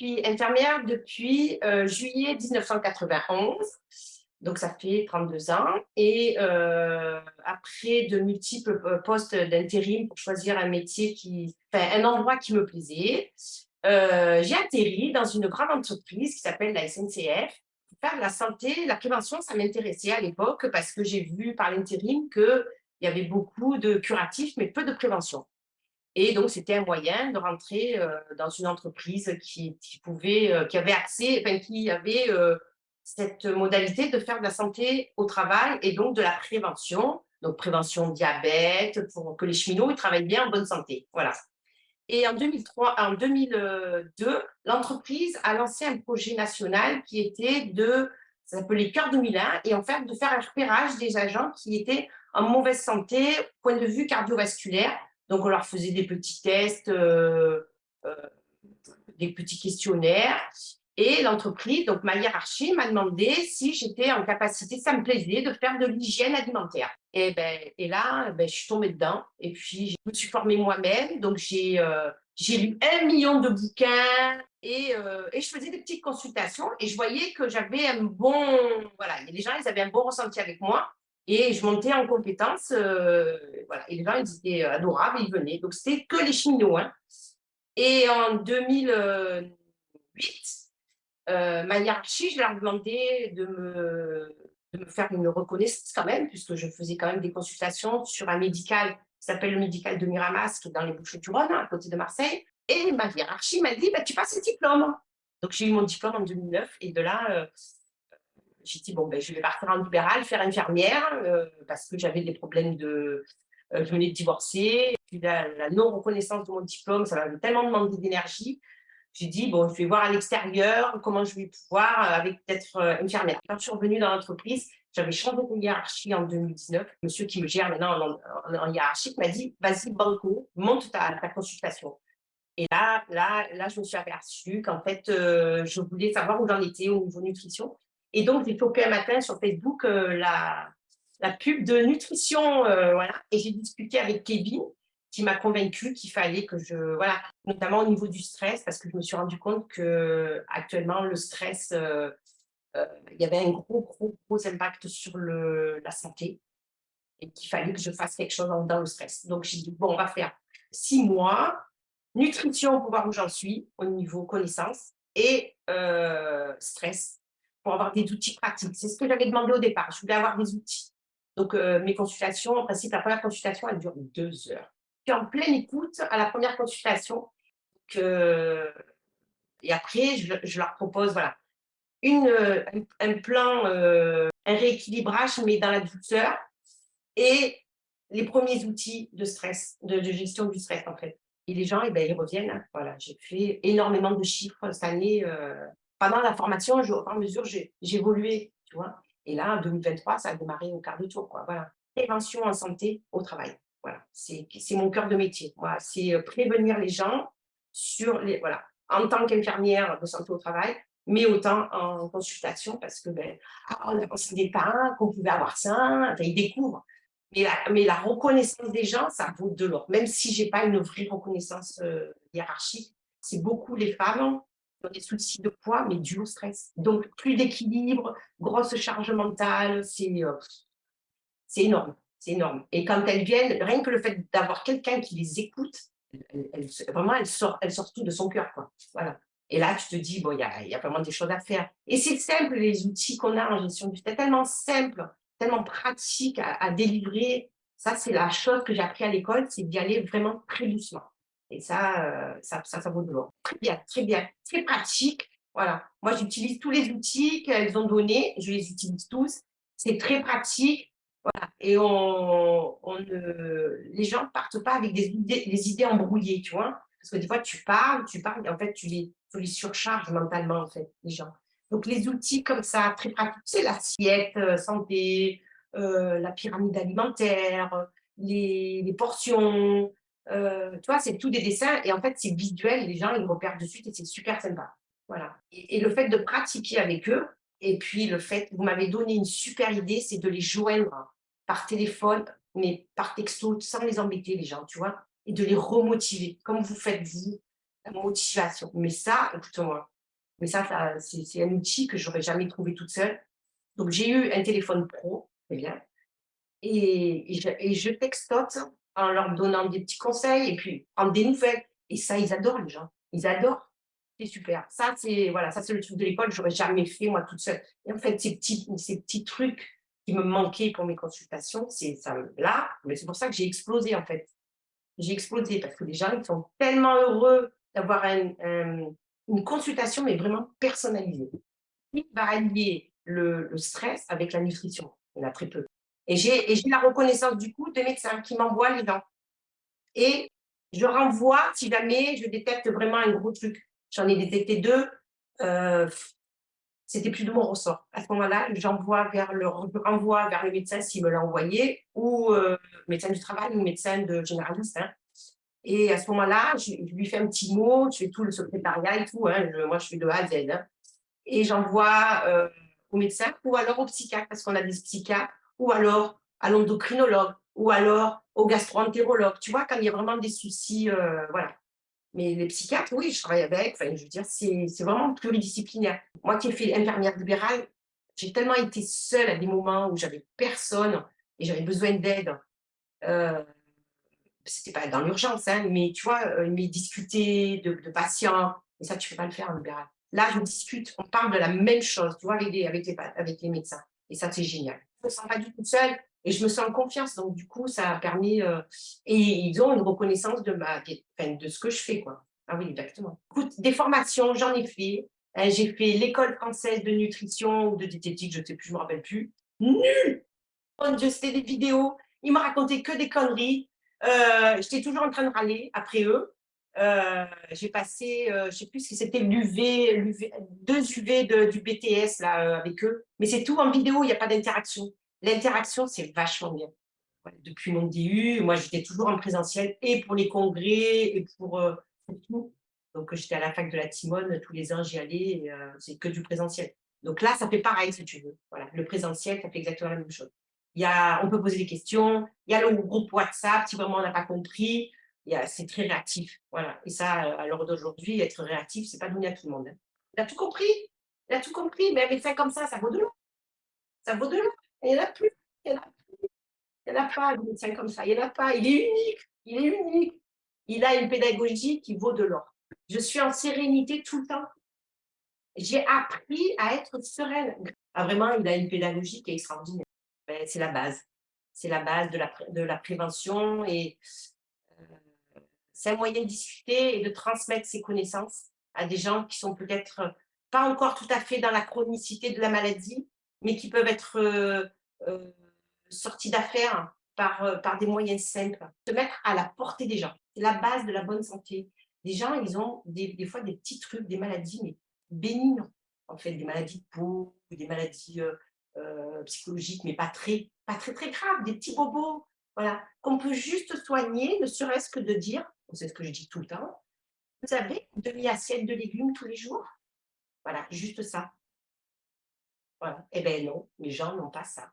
suis infirmière depuis juillet 1991, donc ça fait 32 ans. Et après de multiples postes d'intérim pour choisir un métier enfin, un endroit qui me plaisait, j'ai atterri dans une grande entreprise qui s'appelle la SNCF. Faire de la santé, la prévention, ça m'intéressait à l'époque parce que j'ai vu par l'intérim qu'il y avait beaucoup de curatifs, mais peu de prévention. Et donc, c'était un moyen de rentrer dans une entreprise qui avait accès, enfin, qui avait cette modalité de faire de la santé au travail et donc de la prévention. Donc, prévention diabète, pour que les cheminots ils travaillent bien en bonne santé. Voilà. Et en 2002, l'entreprise a lancé un projet national qui était ça s'appelait Cœur 2001, et en fait, de faire un repérage des agents qui étaient en mauvaise santé, point de vue cardiovasculaire. Donc, on leur faisait des petits tests, euh, des petits questionnaires. Et l'entreprise, donc ma hiérarchie, m'a demandé si j'étais en capacité, ça me plaisait, de faire de l'hygiène alimentaire. Et là, je suis tombée dedans. Et puis, je me suis formée moi-même. Donc, j'ai lu 1 million de bouquins et je faisais des petites consultations. Et je voyais que j'avais un bon. Voilà, les gens, ils avaient un bon ressenti avec moi. Et je montais en compétences. Voilà, et les gens, ils étaient adorables, ils venaient. Donc, c'était que les cheminots, hein. Et en 2008, ma hiérarchie, je leur demandais de me faire une reconnaissance quand même, puisque je faisais quand même des consultations sur un médical qui s'appelle le médical de Miramas, qui est dans les Bouches-du-Rhône, à côté de Marseille. Et ma hiérarchie m'a dit, bah, tu passes le diplôme. Donc j'ai eu mon diplôme en 2009 et de là, j'ai dit, bon, je vais partir en libéral, faire infirmière, parce que j'avais des problèmes je venais de divorcer. Puis la non-reconnaissance de mon diplôme, ça m'avait tellement demandé d'énergie. J'ai dit, bon, je vais voir à l'extérieur comment je vais pouvoir, avec peut-être infirmière. Quand je suis revenue dans l'entreprise, j'avais changé de hiérarchie en 2019. Monsieur qui me gère maintenant en hiérarchie m'a dit, vas-y, banco, monte ta consultation. Et là, je me suis aperçue qu'en fait, je voulais savoir où j'en étais au niveau nutrition. Et donc, j'ai topé un matin sur Facebook la pub de nutrition, voilà. Et j'ai discuté avec Kevin, qui m'a convaincue qu'il fallait que voilà, notamment au niveau du stress, parce que je me suis rendu compte que actuellement le stress, il y avait un gros impact sur la santé et qu'il fallait que je fasse quelque chose dans le stress. Donc, j'ai dit, bon, on va faire 6 mois, nutrition pour voir où j'en suis au niveau connaissance et stress pour avoir des outils pratiques. C'est ce que j'avais demandé au départ. Je voulais avoir des outils. Donc, mes consultations, en principe, la première consultation, elle dure 2 heures. Je suis en pleine écoute à la première consultation. Que, et après, je leur propose, voilà, un plan, un rééquilibrage, mais dans la douceur et les premiers outils de stress, de gestion du stress, en fait. Et les gens, ils reviennent, hein. Voilà, j'ai fait énormément de chiffres cette année. Pendant la formation, au fur et à mesure, j'ai évolué, tu vois. Et là, en 2023, ça a démarré au quart de tour, quoi. Voilà. Prévention en santé au travail. Voilà, c'est mon cœur de métier. Voilà, c'est prévenir les gens voilà, en tant qu'infirmière de santé au travail, mais autant en consultation parce que on a considéré pas qu'on pouvait avoir ça. Enfin, ils découvrent. Mais la reconnaissance des gens, ça vaut de l'or. Même si j'ai pas une vraie reconnaissance hiérarchique, c'est beaucoup les femmes qui ont des soucis de poids, mais dû au stress. Donc, plus d'équilibre, grosse charge mentale, c'est énorme. C'est énorme. Et quand elles viennent, rien que le fait d'avoir quelqu'un qui les écoute, vraiment, elle sort tout de son cœur, quoi. Voilà. Et là, tu te dis, bon, il y a vraiment des choses à faire. Et c'est simple, les outils qu'on a en gestion du temps, tellement simple, tellement pratique à délivrer. Ça, c'est la chose que j'ai appris à l'école, c'est d'y aller vraiment très doucement. Et ça vaut de l'or. Très bien, très pratique. Voilà. Moi, j'utilise tous les outils qu'elles ont donnés, je les utilise tous. C'est très pratique. Voilà. Et les gens ne partent pas avec des idées embrouillées, tu vois. Parce que des fois, tu parles, et en fait, tu les surcharges mentalement, en fait, les gens. Donc, les outils comme ça, très pratiques, c'est l'assiette santé, la pyramide alimentaire, les portions, tu vois, c'est tout des dessins. Et en fait, c'est visuel, les gens, ils repèrent de suite et c'est super sympa. Voilà. Et le fait de pratiquer avec eux, et puis le fait, vous m'avez donné une super idée, c'est de les joindre par téléphone, mais par texto, sans les embêter, les gens, tu vois, et de les remotiver, comme vous faites vous. la motivation. Mais ça, écoute-moi, mais ça, c'est un outil que j'aurais jamais trouvé toute seule. Donc j'ai eu un téléphone pro, très bien, et je textote en leur donnant des petits conseils et puis en des nouvelles. Et ça, ils adorent les gens. Ils adorent. C'est super. Ça, c'est voilà, ça c'est le truc de l'école, j'aurais jamais fait moi toute seule. Et en fait, ces petits trucs qui me manquaient pour mes consultations, c'est ça là, mais c'est pour ça que j'ai explosé en fait. J'ai explosé parce que les gens, ils sont tellement heureux d'avoir une consultation, mais vraiment personnalisée. Qui va allier le stress avec la nutrition? Il y en a très peu. Et j'ai la reconnaissance du coup des médecins qui m'envoient les dents et je renvoie si jamais je détecte vraiment un gros truc. J'en ai détecté 2, heu, c'était plus de mon ressort. À ce moment-là, je renvoie vers le médecin s'il me l'a envoyé ou médecin du travail ou médecin de généraliste, hein. Et à ce moment-là, je lui fais un petit mot, je fais tout le secrétariat et tout, hein, moi je fais de A à Z, hein. Et j'envoie au médecin ou alors au psychiatre, parce qu'on a des psychiatres, ou alors à l'endocrinologue, ou alors au gastro-entérologue. Tu vois, quand il y a vraiment des soucis, voilà. Mais les psychiatres, oui, je travaille avec, enfin, je veux dire, c'est vraiment pluridisciplinaire. Moi qui ai fait infirmière libérale, j'ai tellement été seule à des moments où j'avais personne et j'avais besoin d'aide. Euh, C'était pas dans l'urgence, hein, mais tu vois, mais discuter de patients, et ça, tu peux pas le faire en libéral. Là, je discute, on parle de la même chose, tu vois, avec les médecins. Et ça, c'est génial. Je me sens pas du tout seule et je me sens en confiance. Donc, du coup, ça a permis. Et ils ont une reconnaissance enfin, de ce que je fais, quoi. Ah oui, exactement. Écoute, des formations, j'en ai fait. J'ai fait l'école française de nutrition ou de diététique, je ne sais plus, je me rappelle plus. Nul! Mon Dieu, c'était des vidéos. Ils me racontaient que des conneries. J'étais toujours en train de râler après eux. J'ai passé, je ne sais plus si c'était l'UV, 2 UV du BTS là, avec eux. Mais c'est tout en vidéo, il n'y a pas d'interaction. L'interaction, c'est vachement bien. Ouais, depuis mon DU, moi, j'étais toujours en présentiel et pour les congrès et pour tout. Donc, j'étais à la fac de la Timone, tous les ans, j'y allais, et c'est que du présentiel. Donc là, ça fait pareil, si tu veux. Voilà, le présentiel, ça fait exactement la même chose. On peut poser des questions, il y a le groupe WhatsApp, si vraiment on n'a pas compris, c'est très réactif. Voilà. Et ça, à l'heure d'aujourd'hui, être réactif, c'est pas donné à tout le monde, hein. Il a tout compris. Il a tout compris, mais un médecin comme ça vaut de l'or. Ça vaut de l'or. Il n'y en a plus. Il y en a Il n'y en a pas de médecin comme ça, il n'y en a pas. Il est unique, il est unique. Il a une pédagogie qui vaut de l'or. Je suis en sérénité tout le temps. J'ai appris à être sereine. Ah, vraiment, il a une pédagogie qui est extraordinaire. Ben, c'est la base. C'est la base de la prévention et c'est un moyen de discuter et de transmettre ses connaissances à des gens qui sont peut-être pas encore tout à fait dans la chronicité de la maladie, mais qui peuvent être euh, sortis d'affaires par des moyens simples. Se mettre à la portée des gens. C'est la base de la bonne santé. Les gens, ils ont des fois des petits trucs, des maladies, mais bénignes, en fait, des maladies de peau, des maladies psychologiques, mais pas très, très graves, des petits bobos, voilà, qu'on peut juste soigner, ne serait-ce que de dire, c'est ce que je dis tout le temps, vous avez une demi-assiette de légumes tous les jours? Voilà, juste ça. Voilà. Eh bien non, les gens n'ont pas ça.